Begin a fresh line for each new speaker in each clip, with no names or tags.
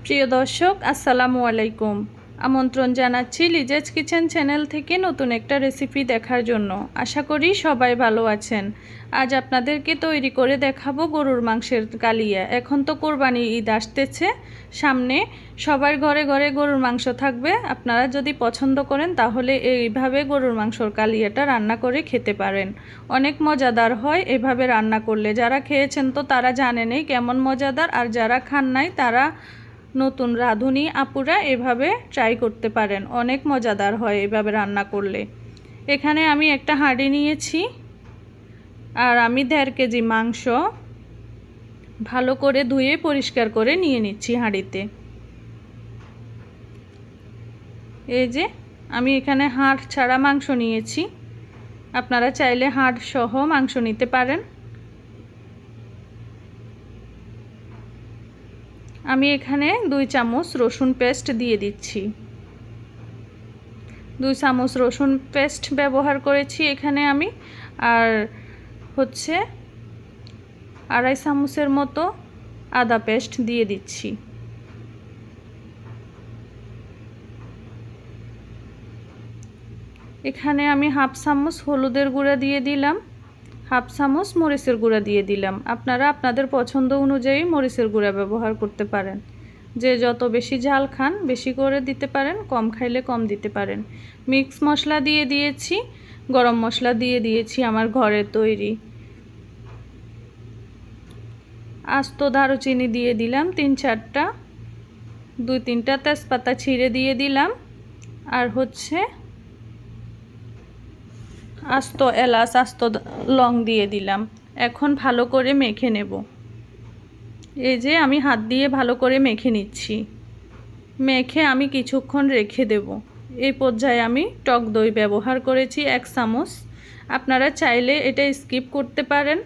প্রিয় দর্শক আসসালামু আলাইকুম। আমন্ত্রণ জানাচ্ছি লিজেজ কিচেন চ্যানেল থেকে নতুন একটা রেসিপি দেখার জন্য। আশা করি সবাই ভালো আছেন। আজ আপনাদেরকে তৈরি করে দেখাবো গরুর মাংসের কালিয়া। এখন তো কোরবানি ঈদ আসতেছে সামনে, সবার ঘরে ঘরে গরুর মাংস থাকবে। আপনারা যদি পছন্দ করেন তাহলে এইভাবে গরুর মাংসর কালিয়াটা রান্না করে খেতে পারেন। অনেক মজাদার হয় এভাবে রান্না করলে। যারা খেয়েছেন তো তারা জানেনই কেমন মজাদার, আর যারা খান নাই তারা নতুন রাঁধুনি আপুরা এভাবে ট্রাই করতে পারেন। অনেক মজাদার হয় এভাবে রান্না করলে। এখানে আমি একটা হাঁড়ি নিয়েছি আর আমি 1.5 কেজি মাংস ভালো করে ধুয়ে পরিষ্কার করে নিয়ে নিচ্ছি হাঁড়িতে। এই যে আমি এখানে হাড় ছাড়া মাংস নিয়েছি, আপনারা চাইলে হাড় সহ মাংস নিতে পারেন। আমি এখানে 2 চামচ রসুন পেস্ট দিয়ে দিচ্ছি। 2 চামচ রসুন পেস্ট ব্যবহার করেছি এখানে আমি, আর হচ্ছে 2.5 চামচের মতো আদা পেস্ট দিয়ে দিচ্ছি। এখানে আমি 1/2 চামচ হলুদের গুঁড়া দিয়ে দিলাম, 1/2 চামচ মরিচের গুঁড়া দিয়ে দিলাম। আপনারা আপনাদের পছন্দ অনুযায়ী মরিচের গুঁড়া ব্যবহার করতে পারেন। যে যত বেশি ঝাল খান বেশি করে দিতে পারেন, কম খাইলে কম দিতে পারেন। মিক্স মশলা দিয়ে দিয়েছি, গরম মশলা দিয়ে দিয়েছি আমার ঘরের তৈরি। আস্ত দারুচিনি দিয়ে দিলাম 3-4টা, 2-3টা তেজপাতা ছিঁড়ে দিয়ে দিলাম, আর হচ্ছে আস্ত এলাচ, আস্ত লং দিয়ে দিলাম। এখন ভালো করে মেখে নেব। এই যে আমি হাত দিয়ে ভালো করে মেখে নিচ্ছি। মেখে আমি কিছুক্ষণ রেখে দেব। এই পর্যায়ে আমি টক দই ব্যবহার করেছি 1 চামচ। আপনারা চাইলে এটা স্কিপ করতে পারেন,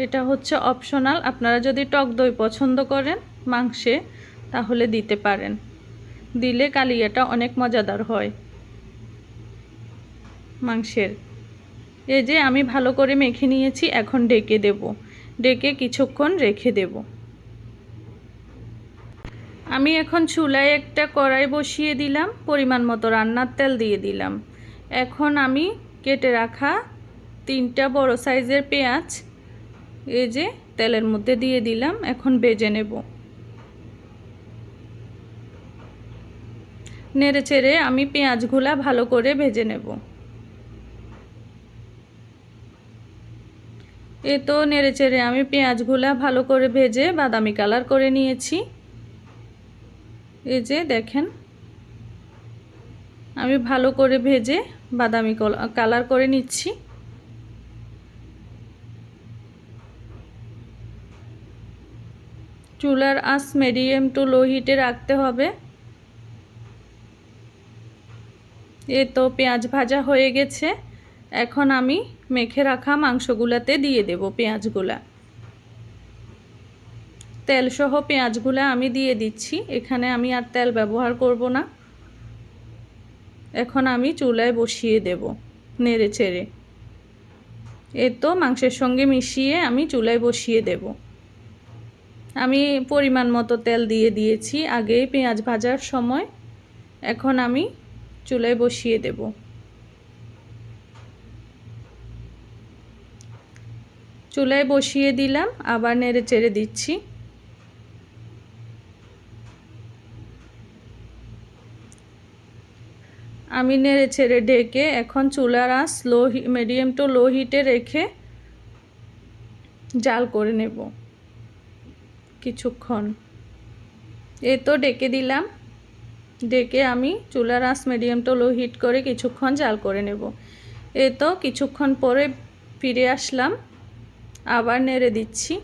এটা হচ্ছে অপশনাল। আপনারা যদি টক দই পছন্দ করেন মাংসে তাহলে দিতে পারেন, দিলে কালিয়াটা অনেক মজাদার হয় মাংসের। এই যে আমি ভালো করে মেখে নিয়েছি, এখন ঢেকে দেব। ঢেকে কিছুক্ষণ রেখে দেব। আমি এখন চুলায় একটা কড়াই বসিয়ে দিলাম, পরিমাণ মতো রান্নার তেল দিয়ে দিলাম। এখন আমি কেটে রাখা 3টা বড় সাইজের পেঁয়াজ এই যে তেলের মধ্যে দিয়ে দিলাম। এখন ভেজে নেব। নেড়ে চেড়ে আমি পেঁয়াজগুলা ভালো করে ভেজে নেব। এই তো নেড়ে চেড়ে আমি পেঁয়াজগুলা ভালো করে ভেজে বাদামি কালার করে নিয়েছি। এই যে দেখেন আমি ভালো করে ভেজে বাদামি কালার করে নিচ্ছি। চুলার আঁচ মিডিয়াম টু লো হিটে রাখতে হবে। এই তো পেঁয়াজ ভাজা হয়ে গেছে। এখন আমি মেখে রাখা মাংসগুলাতে দিয়ে দেব পেঁয়াজগুলা। তেলসহ পেঁয়াজগুলা আমি দিয়ে দিচ্ছি। এখানে আমি আর তেল ব্যবহার করব না। এখন আমি চুলায় বসিয়ে দেব নেড়ে চেড়ে। এই তো মাংসের সঙ্গে মিশিয়ে আমি চুলায় বসিয়ে দেব। আমি পরিমাণ মতো তেল দিয়ে দিয়েছি আগেই পেঁয়াজ ভাজার সময়। এখন আমি চুলায় বসিয়ে দেব। চুলায় বসিয়ে দিলাম, আবার নেড়ে চেড়ে দিচ্ছি। আমি নেড়ে ছেড়ে ঢেকে এখন চুলার আঁচ মিডিয়াম টু লো হিটে রেখে জাল করে নেব কিছুক্ষণ। এই তো ঢেকে দিলাম। ঢেকে আমি চুলার আঁচ মিডিয়াম টু লো হিট করে কিছুক্ষণ জাল করে নেব। এই তো কিছুক্ষণ পরে ফিরে আসলাম, আবার নেড়ে দিচ্ছি।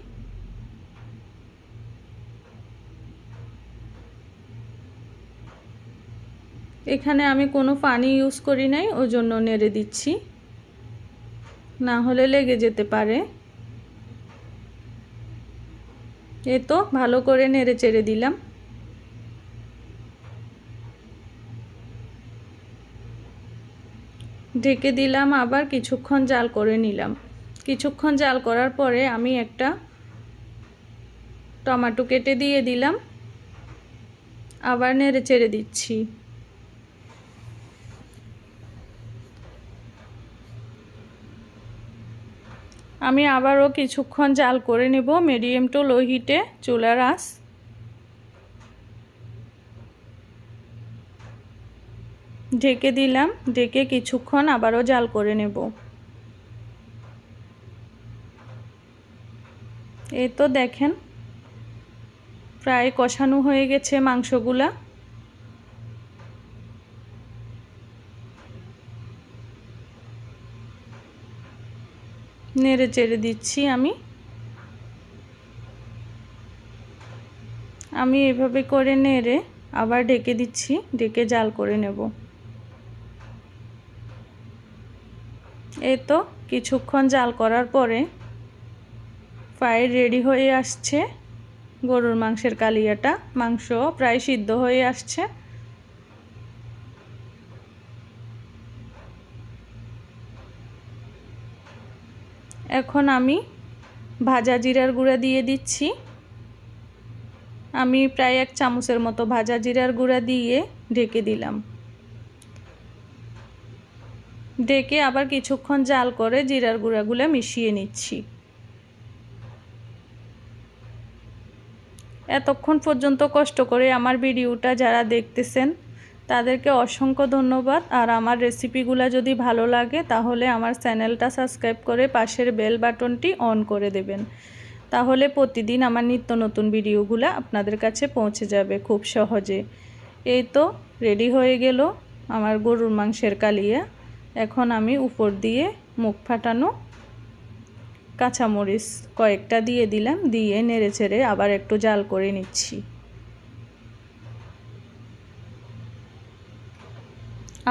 এখানে আমি কোনো পানি ইউজ করি নাই, ওই জন্য নেড়ে দিচ্ছি, না হলে লেগে যেতে পারে। এই তো ভালো করে নেড়ে চেড়ে দিলাম। ঢেকে দিলাম, আবার কিছুক্ষণ জাল করে নিলাম। কিছুক্ষণ জাল করার পরে আমি একটা টমেটো কেটে দিয়ে দিলাম। আবার নেড়ে চেড়ে দিচ্ছি। আমি আবারও কিছুক্ষণ জাল করে নেব মিডিয়াম টু লো হিটে চুলার আঁচ। ঢেকে দিলাম, ঢেকে কিছুক্ষণ আবারও জাল করে নেব। এই তো দেখেন প্রায় কষানো হয়ে গেছে মাংসগুলা। নেড়ে চেড়ে দিচ্ছি আমি এভাবে করে নেড়ে আবার ঢেকে দিচ্ছি, ঢেকে জাল করে নেব। এই তো কিছুক্ষণ জাল করার পরে প্রায় রেডি হয়ে আসছে গরুর মাংসের কালিয়াটা। মাংস প্রায় সিদ্ধ হয়ে আসছে। এখন আমি ভাজা জিরার গুঁড়া দিয়ে দিচ্ছি। আমি প্রায় 1 চামচের মতো ভাজা জিরার গুঁড়া দিয়ে ঢেকে দিলাম। ঢেকে আবার কিছুক্ষণ জাল করে জিরার গুঁড়াগুলো মিশিয়ে নিচ্ছি। এতক্ষণ পর্যন্ত কষ্ট করে আমার ভিডিওটা যারা দেখতেছেন তাদেরকে অসংখ্য ধন্যবাদ। আর আমার রেসিপিগুলো যদি ভালো লাগে তাহলে আমার চ্যানেলটা সাবস্ক্রাইব করে পাশের বেল বাটনটি অন করে দেবেন। তাহলে প্রতিদিন আমার নিত্য নতুন ভিডিওগুলো আপনাদের কাছে পৌঁছে যাবে খুব সহজে। এই তো রেডি হয়ে গেল আমার গরুর মাংসের কালিয়া। এখন আমি উপর দিয়ে মুখ ফাটানো কাঁচামরিচ কয়েকটা দিয়ে দিলাম, দিয়ে নেড়ে চেড়ে আবার একটু জাল করে নিচ্ছি।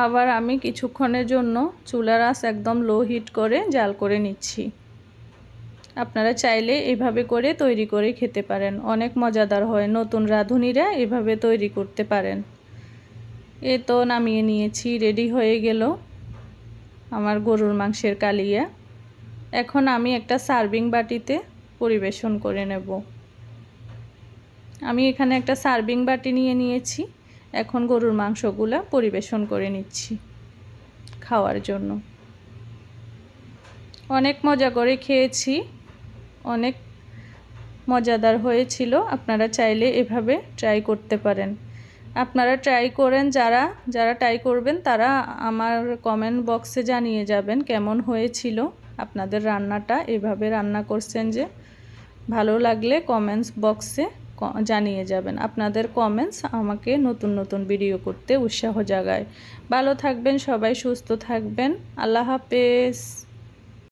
আবার আমি কিছুক্ষণের জন্য চুলার আঁচ একদম লো হিট করে জাল করে নিচ্ছি। আপনারা চাইলে এভাবে করে তৈরি করে খেতে পারেন, অনেক মজাদার হয়। নতুন রাঁধুনিরা এভাবে তৈরি করতে পারেন। এ তো নামিয়ে নিয়েছি, রেডি হয়ে গেল আমার গরুর মাংসের কালিয়া। এখন আমি একটা সার্ভিং বাটিতে পরিবেশন করে নেব। আমি এখানে একটা সার্ভিং বাটি নিয়ে নিয়েছি। এখন গরুর মাংসগুলা পরিবেশন করে নিচ্ছি খাওয়ার জন্য। অনেক মজা করে খেয়েছি, অনেক মজাদার হয়েছিল। আপনারা চাইলে এভাবে ট্রাই করতে পারেন। আপনারা ট্রাই করেন, যারা ট্রাই করবেন তারা আমার কমেন্ট বক্সে জানিয়ে যাবেন কেমন হয়েছিল আপনাদের রান্নাটা। এভাবে রান্না করছেন যে, ভালো লাগলে কমেন্টস বক্সে জানিয়ে যাবেন। আপনাদের কমেন্টস আমাকে নতুন নতুন ভিডিও করতে উৎসাহ জাগায়। ভালো থাকবেন সবাই, সুস্থ থাকবেন। আল্লাহ হাফেজ।